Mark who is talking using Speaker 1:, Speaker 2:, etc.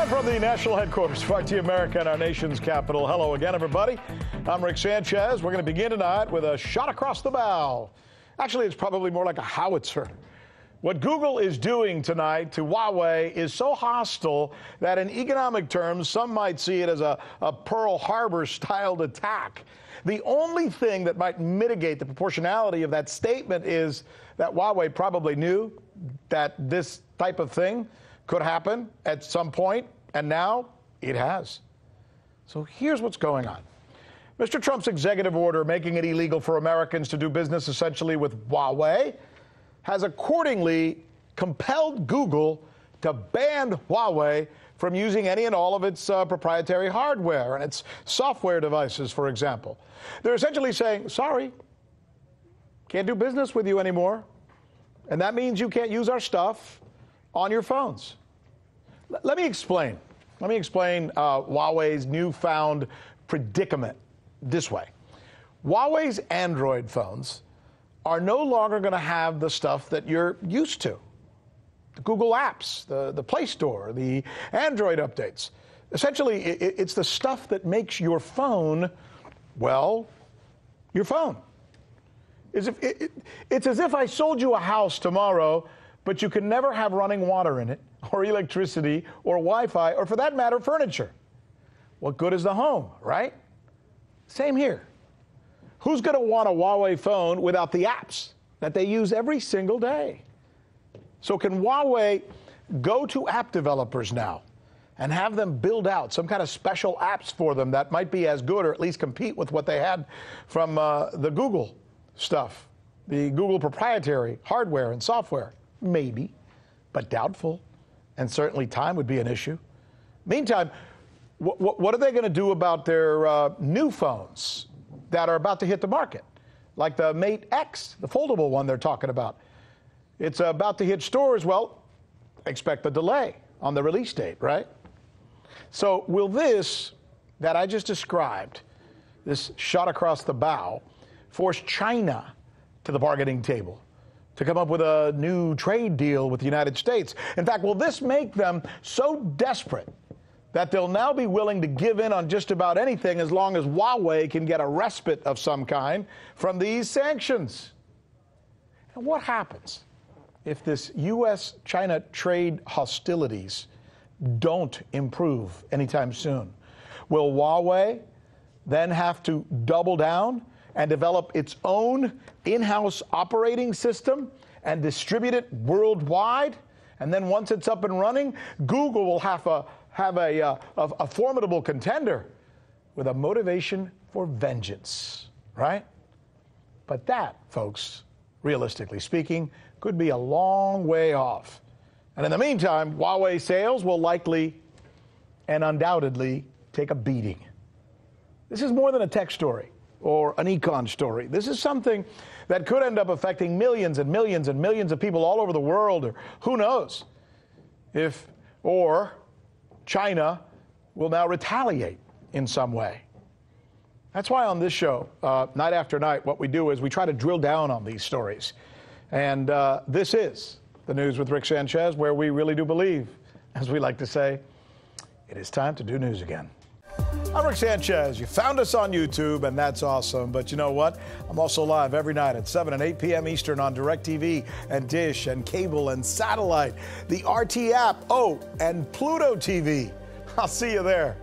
Speaker 1: From the national headquarters of RT America and our nation's capital. Hello again, everybody. I'm Rick Sanchez. We're going to begin tonight with a shot across the bow. Actually, it's probably more like a howitzer. What Google is doing tonight to Huawei is so hostile that in economic terms, some might see it as a Pearl Harbor-styled attack. The only thing that might mitigate the proportionality of that statement is that Huawei probably knew that this type of thing could happen at some point, and now it has. So here's what's going on. Mr. Trump's executive order making it illegal for Americans to do business essentially with Huawei has accordingly compelled Google to ban Huawei from using any and all of its proprietary hardware and its software devices, for example. They're essentially saying, sorry, can't do business with you anymore. And that means you can't use our stuff on your phones. Let me explain. Huawei's newfound predicament this way. Huawei's Android phones are no longer going to have the stuff that you're used to. The Google apps, the Play Store, the Android updates. Essentially, it's the stuff that makes your phone, well, your phone. It's as if I sold you a house tomorrow, but you can never have running water in it, or electricity, or Wi-Fi, or for that matter, furniture. What good is the home, right? Same here. Who's going to want a Huawei phone without the apps that they use every single day? So can Huawei go to app developers now and have them build out some kind of special apps for them that might be as good or at least compete with what they had from the Google stuff, the Google proprietary hardware and software? Maybe, but doubtful. And certainly time would be an issue. Meantime, what are they going to do about their new phones that are about to hit the market? Like the Mate X, the foldable one they're talking about. It's about to hit stores. Well, expect a delay on the release date, right? So will this that I just described, this shot across the bow, force China to the bargaining table to come up with a new trade deal with the United States? In fact, will this make them so desperate that they'll now be willing to give in on just about anything as long as Huawei can get a respite of some kind from these sanctions? And what happens if this U.S.-China trade hostilities don't improve anytime soon? Will Huawei then have to double down and develop its own in-house operating system and distribute it worldwide? And then once it's up and running, Google will have a formidable contender with a motivation for vengeance, right? But that, folks, realistically speaking, could be a long way off. And in the meantime, Huawei sales will likely and undoubtedly take a beating. This is more than a tech story or an econ story. This is something that could end up affecting millions and millions and millions of people all over the world, or who knows if China will now retaliate in some way. That's why on this show, night after night, what we do is we try to drill down on these stories. And this is the News with Rick Sanchez, where we really do believe, as we like to say, it is time to do news again. I'm Rick Sanchez. You found us on YouTube, and that's awesome. But you know what? I'm also live every night at 7 and 8 p.m. Eastern on DirecTV and Dish and cable and satellite, the RT app, and Pluto TV. I'll see you there.